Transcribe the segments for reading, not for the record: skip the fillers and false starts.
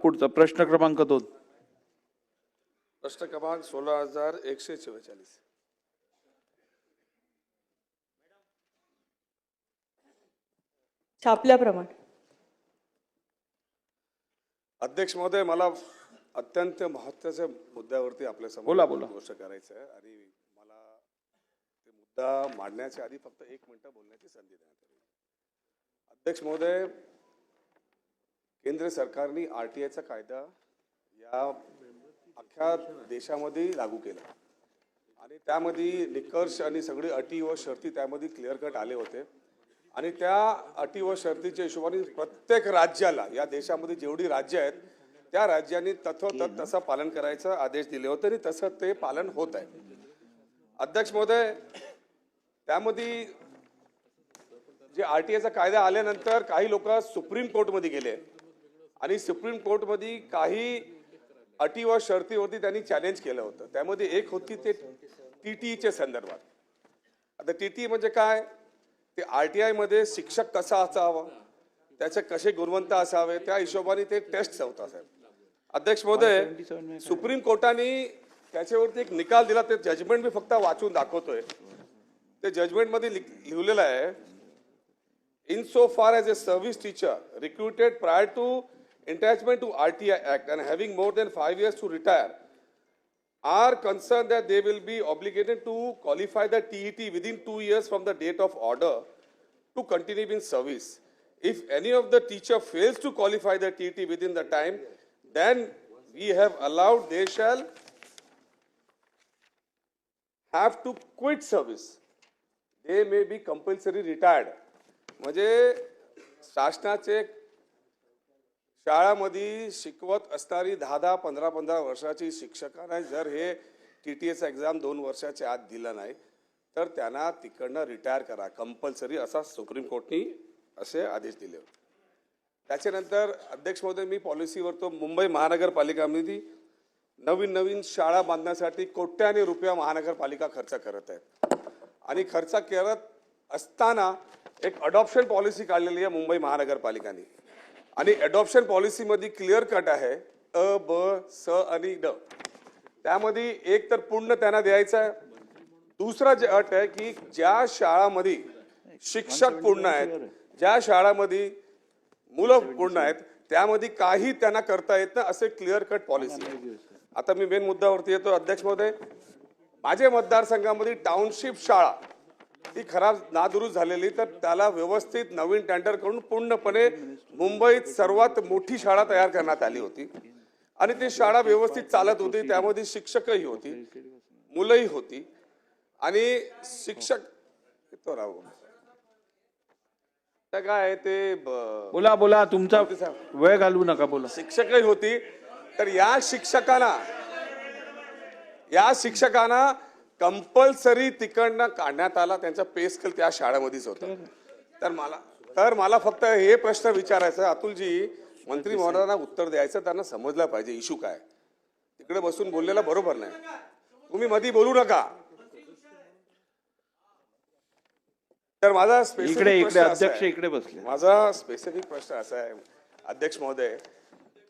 पुढचा प्रश्न क्रमांक 2. प्रश्न क्रमांक 16,144. छापल्याप्रमाणे. अध्यक्ष महोदय, मला अत्यंत महत्त्वाच्या मुद्द्यावरती आपल्या समोर बोला. गोष्ट करायचं आहे आणि मला ते मुद्दा मांडण्याच्या आधी फक्त 1 मिनिट बोलण्याची संधी देण्यात आली. अध्यक्ष महोदय, केंद्र सरकारने RTIचा कायदा या अख्ख्या देशामध्ये लागू केला आणि त्यामध्ये निकष आणि सगळी अटी व शर्ती त्यामध्ये क्लिअर कट आले होते आणि त्या अटी व शर्तीच्या हिशोबाने प्रत्येक राज्याला, या देशामध्ये जेवढी राज्य आहेत त्या राज्यांनी तथोतथ तसं पालन करायचा आदेश दिले होते आणि तसं ते पालन होत आहे. अध्यक्ष महोदय, त्यामध्ये जे RTIचा कायदा आल्यानंतर काही लोक सुप्रीम कोर्टमध्ये गेले आणि सुप्रीम कोर्टमध्ये काही अटी व शर्तीवरती त्यांनी चॅलेंज केलं होतं. त्यामध्ये एक होती ते TTEच्या संदर्भात. आता TTE म्हणजे काय, ते RTI मध्ये शिक्षक कसा असावा, त्याचे कसे गुणवंत असावे, त्या हिशोबाने ते टेस्ट होता साहेब. अध्यक्ष महोदय, सुप्रीम कोर्टाने त्याच्यावरती एक निकाल दिला. ते जजमेंट मी फक्त वाचून दाखवतोय. ते जजमेंट मध्ये लिहिलेलं आहे, in so far as a service teacher recruited prior to attachment to RTI Act and having more than 5 years to retire are concerned that they will be obligated to qualify the TET within 2 years from the date of order to continue in service. If any of the teacher fails to qualify the TET within the time, then we have allowed they shall have to quit service. They may be compulsory retired. म्हणजे शासनाचे शाळामध्ये शिकवत असणारी 10-10, 15-15 वर्षाची शिक्षकांना जर हे TTEचा exam 2 वर्षाच्या आत दिला नाही तर त्यांना तिकडनं रिटायर करा कंपल्सरी, असा सुप्रीम कोर्टने असे आदेश दिले होते. त्याच्यानंतर अध्यक्ष महोदय, मी पॉलिसीवर तो मुंबई महानगरपालिकामध्ये नवीन शाळा बांधण्यासाठी कोट्याने रुपये महानगरपालिका खर्च करत आहे आणि खर्च करत असताना एक अडॉप्शन पॉलिसी काढलेली आहे मुंबई महानगरपालिकाने आणि अडॉप्शन पॉलिसीमध्ये क्लिअर कट आहे अ, ब, स आणि ड. त्यामध्ये एक तर पूर्ण त्यांना द्यायचं आहे. दुसरा जे अट आहे की ज्या शाळामध्ये शिक्षक पूर्ण आहेत, ज्या शाळामध्ये मुलं पूर्ण आहेत, त्यामध्ये काही त्यांना करता येत नाही, असे क्लिअर कट पॉलिसी आहे. आता मी मेन मुद्द्यावरती येतो. अध्यक्ष महोदय, माझ्या मतदारसंघामध्ये टाउनशिप शाळा ती खराब नादुरुस्त झालेली, तर त्याला व्यवस्थित नवीन टेंडर करून पूर्णपणे मुंबईत सर्वात मोठी शाळा तयार करण्यात आली होती आणि ती शाळा व्यवस्थित चालत होती. त्यामध्ये शिक्षकही होती, मुलंही होती आणि शिक्षक तो राहू तर काय ते बोला तुमचा वेळ घालवू नका, बोला. शिक्षकही होती. तर या शिक्षकांना कंपल्सरी तिकडनं काढण्यात आला. त्यांचा पे स्केल त्या शाळेमध्येच होता. तर मला फक्त हे प्रश्न विचारायचा, अतुलजी, मंत्री महोदयांना उत्तर द्यायचं, त्यांना समजलं पाहिजे इश्यू काय. तिकडे बसून बोललेला बरोबर नाही. तुम्ही मध्ये बोलू नका. तर माझा स्पेसिफिक प्रश्न असा आहे अध्यक्ष महोदय,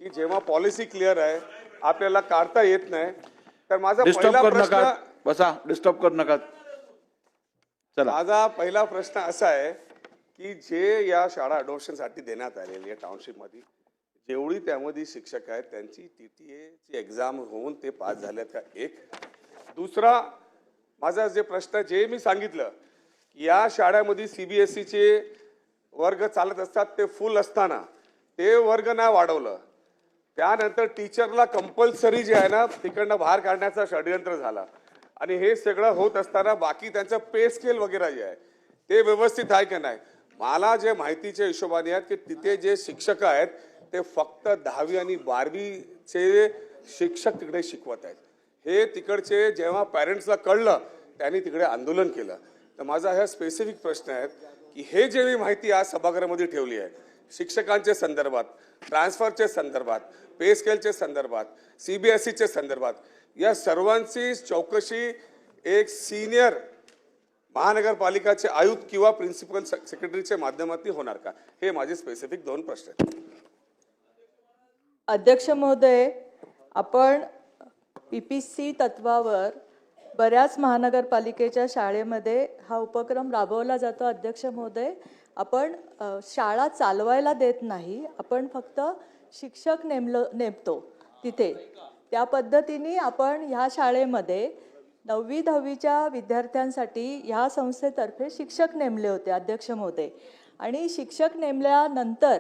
की जेव्हा पॉलिसी क्लिअर आहे, आपल्याला काढता येत नाही, तर माझा पहिला प्रश्न, बसा, डिस्टर्ब करू नका. चला, माझा पहिला प्रश्न असा आहे की जे या शाळा अडॉप्शनसाठी देण्यात आलेली आहे टाउनशिपमध्ये, जेवढी त्यामध्ये शिक्षक आहेत त्यांची TTEची एक्झाम होऊन ते पास झालेत का? एक. दुसरा माझा जे प्रश्न, जे मी सांगितलं की या शाळेमध्ये CBSEचे वर्ग चालत असतात, ते फुल असताना ते वर्ग नाही वाढवलं. त्यानंतर टीचरला कंपल्सरी जे आहे ना तिकडनं बाहेर काढण्याचा षडयंत्र झाला आणि हे सगळं होत असताना बाकी त्यांचं पे स्केल वगैरे जे आहे ते व्यवस्थित आहे का नाही. मला जे माहितीच्या हिशोबाने आहेत की तिथे जे शिक्षक आहेत ते फक्त 10वी आणि 12वीचे शिक्षक तिकडे शिकवत आहेत. हे तिकडचे जेव्हा पॅरेंट्सला कळलं त्यांनी तिकडे आंदोलन केलं. तर माझा हा स्पेसिफिक प्रश्न आहे की हे जे मी माहिती आज सभागृहामध्ये ठेवली आहे, शिक्षकांच्या संदर्भात, ट्रान्सफरच्या संदर्भात, पे स्केलच्या संदर्भात, CBSEच्या संदर्भात, या सर्वांची चौकशी एक सिनियर महानगरपालिकाचे आयुक्त किंवा प्रिन्सिपल सेक्रेटरीच्या माध्यमातून होणार का? हे माझे स्पेसिफिक 2 प्रश्न आहेत. अध्यक्ष महोदय, आपण PPC तत्वावर बऱ्याच महानगरपालिकेच्या शाळेमध्ये हा उपक्रम राबवला जातो. अध्यक्ष महोदय, आपण शाळा चालवायला देत नाही, आपण फक्त शिक्षक नेमतो तिथे. त्या पद्धतीने आपण ह्या शाळेमध्ये 9वी 10वीच्या विद्यार्थ्यांसाठी ह्या संस्थेतर्फे शिक्षक नेमले होते अध्यक्ष महोदय. आणि शिक्षक नेमल्यानंतर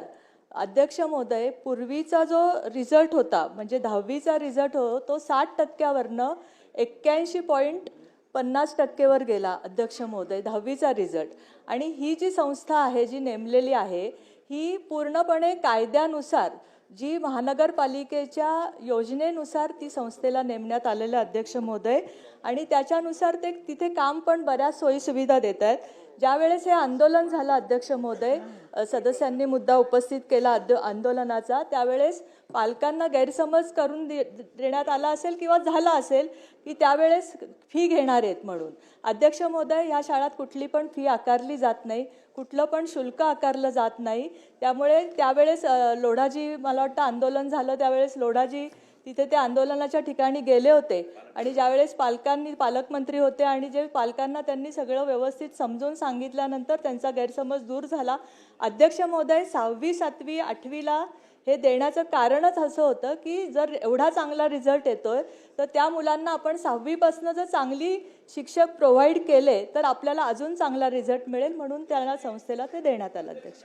अध्यक्ष महोदय, पूर्वीचा जो रिझल्ट होता म्हणजे 10वीचा रिझल्ट तो 60%वरनं 81.50% गेला अध्यक्ष महोदय, 10वीचा रिझल्ट. आणि ही जी संस्था आहे जी नेमलेली आहे ही पूर्णपणे कायद्यानुसार जी महानगरपालिकेच्या योजनेनुसार ती संस्थेला नेमण्यात आलेलं अध्यक्ष महोदय. आणि त्याच्यानुसार ते तिथे काम पण बऱ्याच सोयीसुविधा देत आहेत. ज्यावेळेस हे आंदोलन झालं अध्यक्ष महोदय, सदस्यांनी मुद्दा उपस्थित केला आंदोलनाचा, त्यावेळेस पालकांना गैरसमज करून देण्यात आला असेल किंवा झाला असेल की त्यावेळेस फी घेणार आहेत म्हणून. अध्यक्ष महोदय, ह्या शाळेत कुठली पण फी आकारली जात नाही, कुठलं पण शुल्क आकारलं जात नाही. त्यामुळे त्यावेळेस लोढाजी, मला वाटतं आंदोलन झालं त्यावेळेस लोढाजी तिथे त्या आंदोलनाच्या ठिकाणी गेले होते. आणि ज्यावेळेस पालकमंत्री होते आणि जे पालकांना त्यांनी सगळं व्यवस्थित समजून सांगितल्यानंतर त्यांचा गैरसमज दूर झाला. अध्यक्ष महोदय, 6वी 7वी 8वीला हे देण्याचं कारणच असं होतं की जर एवढा चांगला रिझल्ट येतोय तर त्या मुलांना आपण 6वीपासून जर चांगली शिक्षक प्रोव्हाइड केले तर आपल्याला अजून चांगला रिझल्ट मिळेल, म्हणून त्या संस्थेला ते देण्यात आलं. अध्यक्ष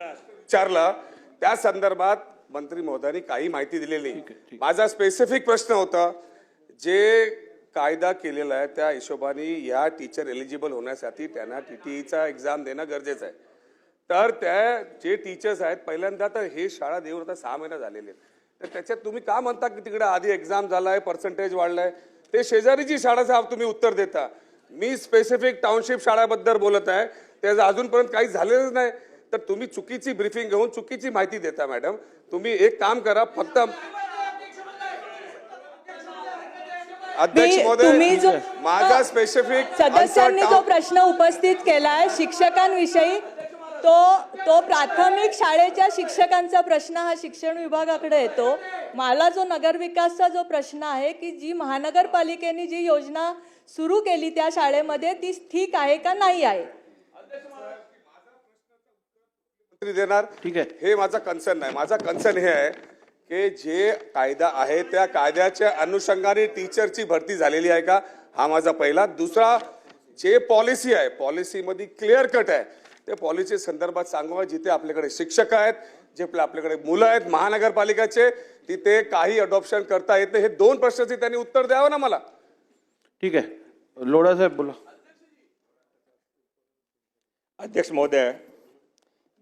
विचारलं त्या संदर्भात मंत्री महोदयांनी काही माहिती दिलेली. माझा स्पेसिफिक प्रश्न होता, जे कायदा केलेला आहे त्या हिशोबाने या टीचर एलिजिबल होण्यासाठी त्यांना TTEचा एक्झाम देणं गरजेचं आहे. तर त्या जे टीचर्स आहेत पहिल्यांदा तर हे शाळा देऊन आता 6 महिने झालेले आहेत, तर त्याच्यात तुम्ही का म्हणता की तिकडे आधी एक्झाम झालाय, पर्सेंटेज वाढलाय? ते शेजारीची शाळा साहेब तुम्ही उत्तर देता. मी स्पेसिफिक टाउनशिप शाळेबद्दल बोलत आहे, त्याचं अजूनपर्यंत काही झालेलंच नाही. तर तुम्ही चुकीची ब्रीफिंग घेऊन चुकीची माहिती देता. मॅडम, तुम्ही एक काम करा, फक्त अध्यक्ष महोदय, माझा स्पेसिफिक सदस्यांनी जो प्रश्न उपस्थित केलाय शिक्षकांविषयी, तो प्राथमिक शाळेच्या शिक्षकांचा प्रश्न हा शिक्षण विभागाकडे येतो. मला जो नगरविकासचा जो प्रश्न आहे की जी महानगरपालिकेने जी योजना सुरू केली त्या शाळेमध्ये ती ठीक आहे का नाही आहे, देणार. ठीक आहे, हे माझा कन्सर्न नाही. माझा कन्सर्न हे आहे की जे कायदा आहे त्या कायद्याच्या अनुषंगाने टीचरची भरती झालेली आहे का, हा माझा पहिला. दुसरा, जे पॉलिसी आहे पॉलिसीमध्ये क्लिअर कट आहे, त्या पॉलिसी संदर्भात सांगा. जिथे आपल्याकडे शिक्षक आहेत, जे आपल्याकडे मुलं आहेत महानगरपालिकेचे, तिथे काही अडॉप्शन करता येत नाही. हे 2 प्रश्नाचे त्यांनी उत्तर द्यावं ना मला. ठीक आहे, लोढा साहेब बोला. अध्यक्ष महोदय,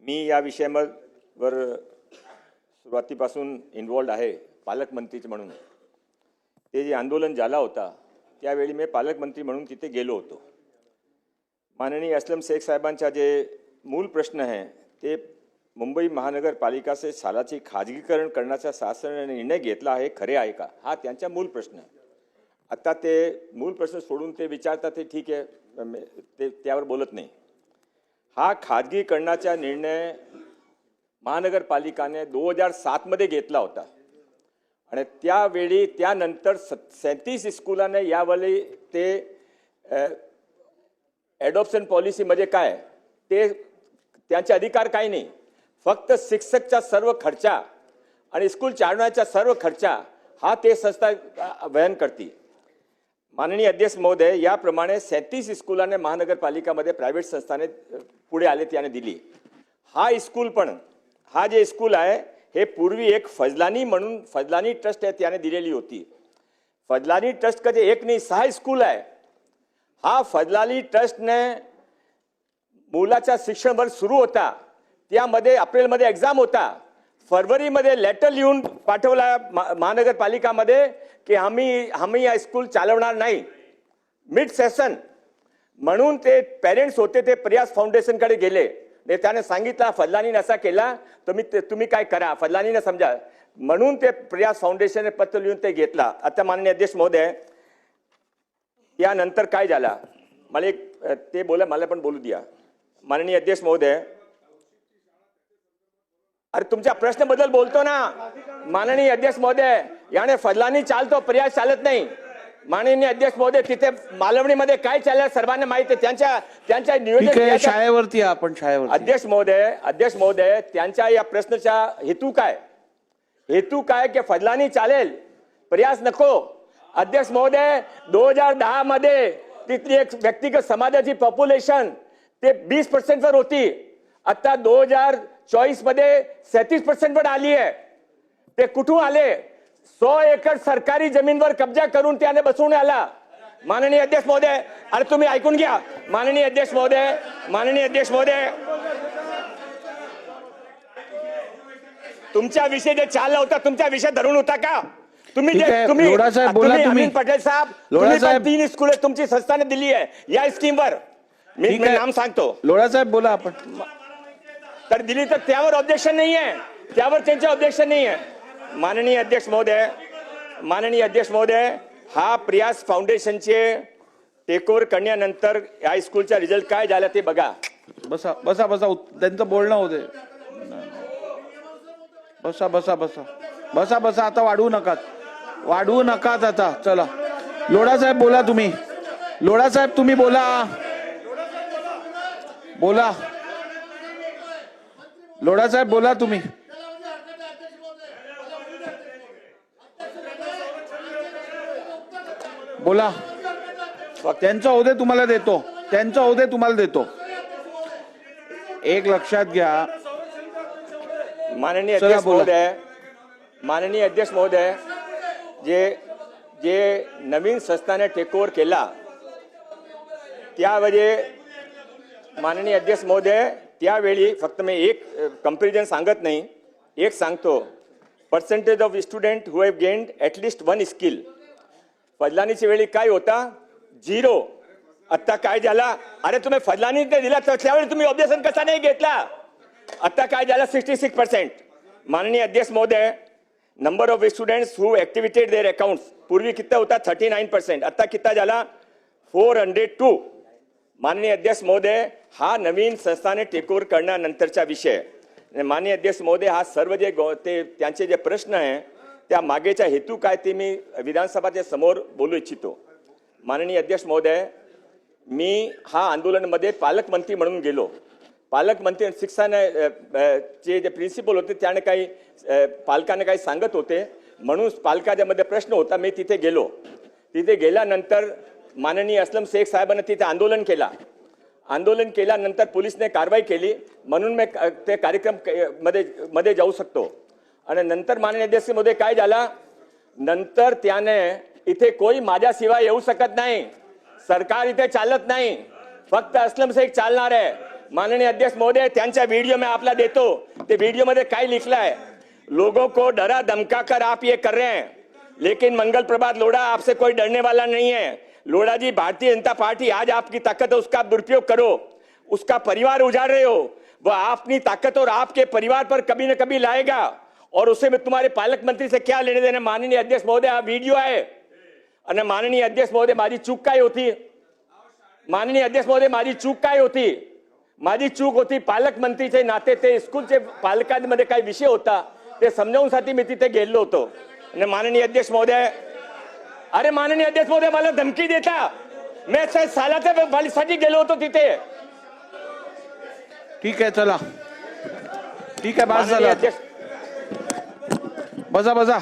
मी या विषयावर सुरुवातीपासून इन्वॉल्ड आहे पालकमंत्री म्हणून. ते जे आंदोलन झाला होता त्यावेळी मी पालकमंत्री म्हणून तिथे गेलो होतो. माननीय असलम शेख साहेबांचा जे मूल प्रश्न आहे ते मुंबई महानगरपालिकाचे शाळाचे खाजगीकरण करण्याचा शासनाने निर्णय घेतला आहे, खरे आहे का, हा त्यांचा मूल प्रश्न आहे. आता ते मूल प्रश्न सोडून ते विचारतात ते ठीक आहे, ते त्यावर बोलत नाही. हा खाजगीकरणाचा निर्णय महानगरपालिकाने 2007 मध्ये घेतला होता आणि त्यावेळी त्यानंतर 37 स्कूलाने यावेळी ते ॲडॉप्शन पॉलिसीमध्ये काय ते त्यांचे अधिकार काही नाही, फक्त शिक्षकचा सर्व खर्चा आणि स्कूल चालवण्याचा सर्व खर्चा हा ते संस्था वहन करते. माननीय अध्यक्ष महोदय, याप्रमाणे 37 स्कूलाने महानगरपालिकामध्ये प्रायव्हेट संस्थाने पुढे आले, त्याने दिली. हा स्कूल पण, हा जे स्कूल आहे हे पूर्वी एक फजलानी म्हणून फजलानी ट्रस्ट आहे त्याने दिलेली होती. फजलानी ट्रस्ट का जे एक नाही 6 स्कूल आहे. हा फजलानी ट्रस्टने मुलाचा शिक्षण वर्ष सुरू होता, त्यामध्ये एप्रिलमध्ये एक्झाम होता, फरवरीमध्ये लेटर लिहून पाठवला महानगरपालिकामध्ये की आम्ही या स्कूल चालवणार नाही मिड सेशन. म्हणून ते पेरेंट्स होते ते प्रयास फाउंडेशनकडे गेले. त्याने सांगितलं फजलानीने असा केला, तुम्ही काय करा, फजलानीने समजा. म्हणून ते प्रयास फाउंडेशनने पत्र लिहून ते घेतला. आता माननीय अध्यक्ष महोदय, यानंतर काय झाला मला एक ते बोला, मला पण बोलू द्या. माननीय अध्यक्ष महोदय, अरे तुमच्या प्रश्नाबद्दल बोलतो ना माननीय अध्यक्ष महोदय. याने फडलांनी चालतो, प्रयास चालत नाही. माननीय अध्यक्ष महोदय, तिथे मालवणीमध्ये काय चाललं सर्वांना माहिती आहे. त्यांच्या ठीक आहे, नियोजन शाळेवरती या, आपण शाळेवरती. अध्यक्ष महोदय, त्यांच्या या प्रश्नाचा हेतू काय की फडलांनी चालेल, प्रयास नको. अध्यक्ष महोदय, 2010 मध्ये तिथली एक व्यक्तिगत समाजाची पॉप्युलेशन ते 20% वर होती. आता 2024 मध्ये 37% वर आली आहे. ते कुठून आले? 100 एकर सरकारी जमीनवर कब्जा करून त्याने बसवून आला. माननीय अध्यक्ष महोदय, अरे तुम्ही ऐकून घ्या. माननीय अध्यक्ष महोदय, तुमच्या विषय जे चालला होता, तुमच्या विषय धरून होता का तुम्ही? ठीक आहे, लोढा साहेब, बोला तुम्ही. अमीन पटेल साहेब, लोढा तुम्ही पण साहेब. 3 स्कूल तुमची संस्थाने दिली आहे या स्कीमवर. मी ठीक आहे. नाम सांगतो. लोढा साहेब बोला आपण. तर दिली तर त्यावर ऑब्जेक्शन नाही आहे, त्यावर त्यांचे ऑब्जेक्शन नाही आहे. माननीय अध्यक्ष महोदय, हा प्रयास फाउंडेशनचे टेक ओव्हर करण्यानंतर या स्कूलचा रिझल्ट काय झाला ते बघा. बसा बसा बसा, त्यांचं बोलणं होते. बसा बसा बसा बसा बसा, आता वाढवू नकात आता. चला, लोढा साहेब बोला तुम्ही. लोढा साहेब तुम्ही बोला. लोढा साहेब बोला तुम्ही. बोला. त्यांचं होते तुम्हाला देतो. एक लक्षात घ्या. माननीय चला, अध्यक्ष महोदय, जे नवीन संस्थाने टेक ओव्हर केला त्यावेळी माननीय अध्यक्ष महोदय, त्यावेळी फक्त मी एक कंपॅरिझन सांगत नाही, एक सांगतो. Percentage of student who have gained at least 1 skill. फडलानीच्या वेळी काय होता? 0. आता काय झाला? अरे तुम्ही फडलानी ते दिला तर त्यावेळी तुम्ही ऑब्जेक्शन कसा नाही घेतला? आता काय झालं? 66%. माननीय अध्यक्ष महोदय, number of students who activated their accounts पूर्वी कितना होता? 39%. आता कितना झाला? 402. माननीय अध्यक्ष महोदय, हा नवीन संस्थाने टेक ओव्हर करण्यानंतरचा विषय. माननीय अध्यक्ष महोदय, हा सर्व जे त्यांचे जे प्रश्न आहे त्या मागेचा हेतू काय ते मी विधानसभाच्या समोर बोलू इच्छितो. माननीय अध्यक्ष महोदय, मी हा आंदोलनामध्ये पालकमंत्री म्हणून गेलो. पालकमंत्री शिक्षणाचे जे प्रिन्सिपल होते त्याने काही पालकांना काही सांगत होते, म्हणून पालकांमध्ये प्रश्न होता. मी तिथे गेलो. तिथे गेल्यानंतर माननीय असलम शेख साहेबांनी तिथे आंदोलन केल्यानंतर पोलिसने कारवाई केली, म्हणून मी ते कार्यक्रम मध्ये जाऊ शकतो. आणि नंतर माननीय अध्यक्ष मध्ये काय झाला? नंतर त्याने इथे कोणी माझ्याशिवाय येऊ शकत नाही, सरकार इथे चालत नाही, फक्त असलम शेख चालणार आहे. माननीय अध्यक्ष महोदय, त्यांचा वीडियो मैं आपला देतो. ते वीडियो मध्ये काय लिखला है? लोगों को डरा धमका कर आप ये कर रहे हैं, लेकिन मंगल प्रभात लोढ़ा आपसे कोई डरने वाला नहीं है. लोढ़ा जी, भारतीय जनता पार्टी आज आपकी ताकत है, उसका दुरुपयोग करो. उसका परिवार उजाड़ रहे हो, वह अपनी ताकत और आपके परिवार पर कभी न कभी लाएगा, और उसे में तुम्हारे पालक मंत्री से क्या लेने देने? माननीय अध्यक्ष महोदय, हा वीडियो आहे. आणि माननीय अध्यक्ष महोदय, माझी चूक काय होती? माननीय अध्यक्ष महोदय, माझी चूक काय होती? माझी चूक होती पालक मंत्रीचे नाते ते स्कूलचे पालकांमध्ये काही विषय होता ते समजावण्यासाठी मी तिथे गेलो होतो. आणि माननीय अध्यक्ष महोदय, अरे माननीय अध्यक्ष महोदय, मला धमकी देता. मी सालाच्या वाढीसाठी गेलो होतो तिथे. ठीक आहे, चला. ठीक आहे, बस झालं. अध्यक्ष बसा बसा.